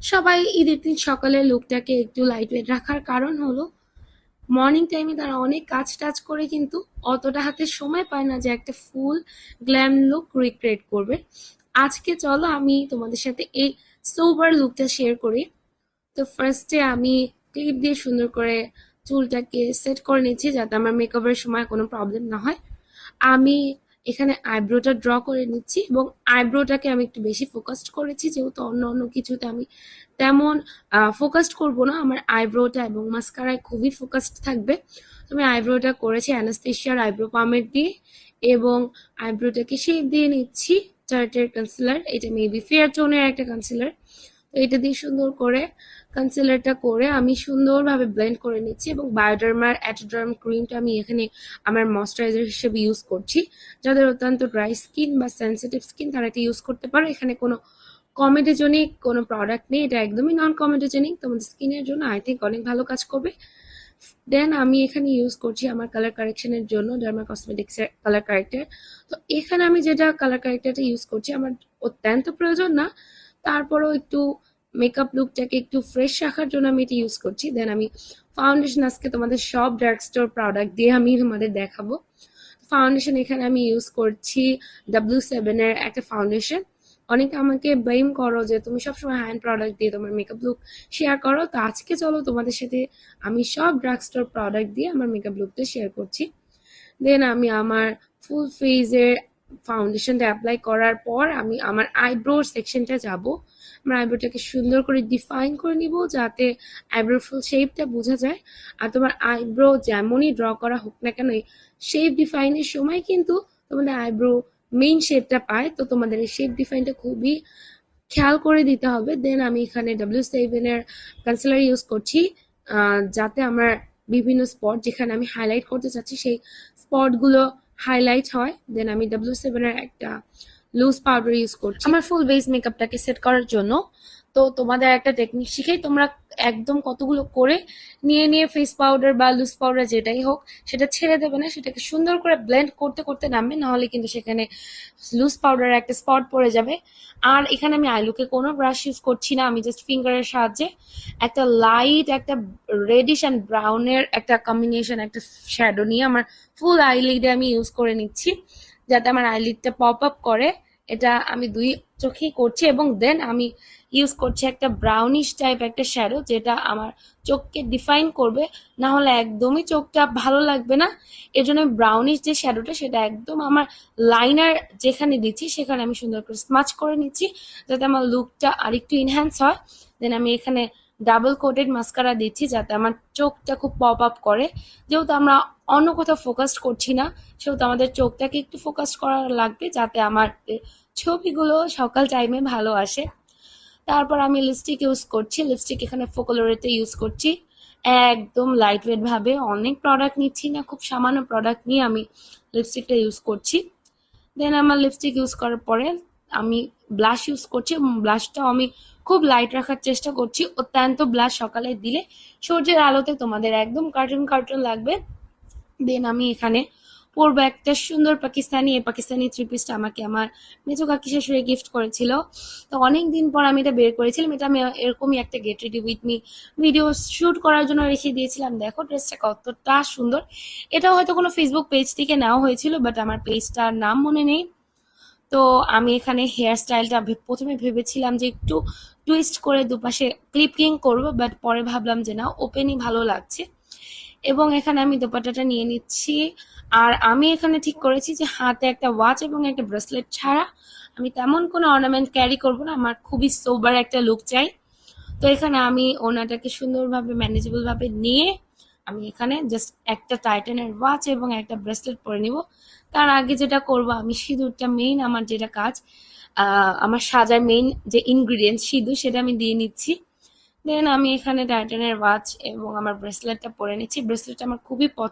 সবাই ঈদের দিন সকালে লুকটাকে একটু লাইট ওয়েট রাখার কারণ হলো মর্নিং টাইমে তারা অনেক কাজ টাজ করে কিন্তু অতটা হাতে সময় পায় না যে একটা ফুল গ্ল্যাম লুক রিক্রিয়েট করবে। আজকে চলো আমি তোমাদের সাথে এই সোবার লুকটা শেয়ার করি। তো ফার্স্টে আমি ক্লিপ দিয়ে সুন্দর করে চুলটাকে সেট করে নিচ্ছি যাতে আমার মেকআপের সময় কোনো প্রবলেম না হয়। আমি এখানে আইব্রোটা ড্র করে নিচ্ছি এবং আইব্রোটাকে আমি একটু বেশি ফোকাসড করেছি যেহেতু অন্য অন্য কিছুতে আমি তেমন ফোকাসড করব না। আমার আইব্রোটা এবং মাস্কারায় খুবই ফোকাসড থাকবে। তো আমি আইব্রোটা করেছি অ্যানাস্তেশিয়ার আইব্রো পামের দিয়ে এবং আইব্রোটাকে শেপ দিয়ে নিচ্ছি চার্টের কনসিলার। এটা মেবি ফেয়ার টোনের একটা কনসিলার। তো এটা দিয়ে সুন্দর করে কনসিলারটা করে আমি সুন্দরভাবে ব্লেন্ড করে নিচ্ছি এবং বায়োডার্মার অ্যাটোডার্ম ক্রিমটা আমি এখানে আমার ময়শ্চারাইজার হিসেবে ইউজ করছি। যাদের অত্যন্ত ড্রাই স্কিন বা সেন্সিটিভ স্কিন তারা এটা ইউজ করতে পারো। এখানে কোনো কমেডোজেনিক কোনো প্রোডাক্ট নেই, এটা একদমই নন কমেডোজেনিক, তোমাদের স্কিনের জন্য আই থিঙ্ক অনেক ভালো কাজ করবে। দেন আমি এখানে ইউজ করছি আমার কালার কারেকশনের জন্য ডার্মা কসমেটিক্সের কালার কারেক্টার। তো এখানে আমি যেটা কালার কারেক্টারটা ইউজ করছি আমার অত্যন্ত প্রয়োজন না, তারপরেও একটু মেকআপ লুকটাকে একটু ফ্রেশ রাখার জন্য আমি এটা ইউজ করছি। দেন আমি ফাউন্ডেশন আজকে তোমাদের সব ডার্ক স্টোর প্রোডাক্ট দিয়ে আমি তোমাদের দেখাবো। ফাউন্ডেশন এখানে আমি ইউজ করছি W7 এর একটা ফাউন্ডেশন। অনেকে আমাকে ব্লেম করো যে তুমি সবসময় হ্যান্ড প্রোডাক্ট দিয়ে তোমার মেকআপ লুক শেয়ার করো, তো আজকে চলো তোমাদের সাথে আমি সব ড্রাগ স্টোর প্রোডাক্ট দিয়ে আমার মেকআপ লুকটা শেয়ার করছি। দেন আমি আমার ফুল ফেসের ফাউন্ডেশনটা অ্যাপ্লাই করার পর আমি আমার আইব্রোর সেকশনটা যাব। আমার আইব্রোটাকে সুন্দর করে ডিফাইন করে নিব যাতে আইব্রোর ফুল শেপটা বোঝা যায়। আর তোমার আইব্রো যেমনই ড্র করা হোক না কেন শেপ ডিফাইনের সময় কিন্তু তোমাদের আইব্রো মেইন শেপটা পায়, তো তোমাদের এই শেপ ডিফাইনটা খুবই খেয়াল করে দিতে হবে। দেন আমি এখানে W7 এর কনসিলার ইউজ করছি যাতে আমার বিভিন্ন স্পট যেখানে আমি হাইলাইট করতে চাচ্ছি সেই স্পটগুলো হাইলাইট হয়। দেন আমি W7 এর একটা লুজ পাউডার ইউজ করছি আমার ফুল বেস মেকআপটাকে সেট করার জন্য। তো তোমাদের একটা টেকনিক শিখেই তোমরা একদম কতগুলো করে নিয়ে নিয়ে ফেস পাউডার বা লুজ পাউডার যেটাই হোক সেটা ছেড়ে দেবে না, সেটাকে সুন্দর করে ব্লেন্ড করতে করতে নামবে, নাহলে কিন্তু সেখানে লুজ পাউডার একটা স্পট পড়ে যাবে। আর এখানে আমি আইলুকে কোনো ব্রাশ ইউজ করছি না, আমি জাস্ট ফিঙ্গারের সাহায্যে একটা লাইট একটা রেডিশ অ্যান্ড ব্রাউনের একটা কম্বিনেশন একটা শ্যাডো নিয়ে আমার ফুল আইলিডে আমি ইউজ করে নিচ্ছি যাতে আমার আইলিডটা পপ আপ করে। এটা আমি দুই চোখেই করছি এবং দেন আমি ইউজ করছি একটা ব্রাউনিশ টাইপ একটা শ্যাডো যেটা আমার চোখকে ডিফাইন করবে, না হলে একদমই চোখটা ভালো লাগবে না। এর জন্য ব্রাউনিশ যে শ্যাডোটা সেটা একদম আমার লাইনার যেখানে দিচ্ছি সেখানে আমি সুন্দর করে স্মাচ করে নিচ্ছি যাতে আমার লুকটা আরেকটু ইনহ্যান্স হয়। দেন আমি এখানে ডাবল কোটেড মাস্কারা দিচ্ছি যাতে আমার চোখটা খুব পপ আপ করে। যেহেতু আমরা অন্য কোথাও ফোকাস করছি না সেহেতু আমাদের চোখটাকে একটু ফোকাস করা লাগবে যাতে আমার ছবিগুলো সকাল টাইমে ভালো আসে। তারপর আমি লিপস্টিক ইউজ করছি, লিপস্টিক এখানে ফোকলোরেতে ইউজ করছি একদম লাইট ওয়েট ভাবে, অনেক প্রোডাক্ট নিচ্ছি না, খুব সামান্য প্রোডাক্ট নিয়ে আমি লিপস্টিকটা ইউজ করছি। দেন আমার লিপস্টিক ইউজ করার পরে আমি ব্লাশ ইউজ করছি এবং ব্লাশটাও আমি খুব লাইট রাখার চেষ্টা করছি। অত্যন্ত ব্লাশ সকালে দিলে সূর্যের আলোতে তোমাদের একদম কার্টুন কার্টুন লাগবে। দেন আমি এখানে পরবো একটা সুন্দর পাকিস্তানি, এই পাকিস্তানি থ্রি পিসটা আমাকে আমার মেজো কাকি শাশুড়ি গিফট করেছিল। তো অনেক দিন পর আমি এটা বের করেছিলাম, এটা আমি এরকমই একটা get ready with me video shoot করার জন্য রেখে দিয়েছিলাম। দেখো ড্রেসটা কতটা সুন্দর। এটা হয়তো কোনো ফেসবুক পেজ থেকে নেওয়া হয়েছিল বাট আমার পেজটার নাম মনে নেই। তো আমি এখানে হেয়ার স্টাইলটা প্রথমে ভেবেছিলাম যে একটু টুইস্ট করে দুপাশে ক্লিপিং করবো, বাট পরে ভাবলাম যে না, ওপেনই ভালো লাগছে। এবং এখানে আমি দোপাট্টাটা নিয়ে নিচ্ছি। আর আমি এখানে ঠিক করেছি যে হাতে একটা ওয়াচ এবং একটা ব্রেসলেট ছাড়া আমি তেমন কোনো অর্নামেন্ট ক্যারি করব না, আমার খুবই সোবার একটা লুক চাই। তো এখানে আমি ওনাটাকে সুন্দরভাবে ম্যানেজেবল ভাবে নিয়ে আমি এখানে জাস্ট একটা টাইটানের ওয়াচ এবং একটা ব্রেসলেট পরে নিব। তার আগে যেটা করব আমি সিঁদুরটা, মেইন আমার যেটা কাজ, আমার সাজার মেইন যে ইনগ্রিডিয়েন্ট সিঁদুর সেটা আমি দিয়ে নিচ্ছি। দেন আমি এখানে টাইটানের ওয়াচ এবং আমার ব্রেসলেটটা পরে নিচ্ছি। ব্রেসলেটটা আমার খুবই পছন্দ।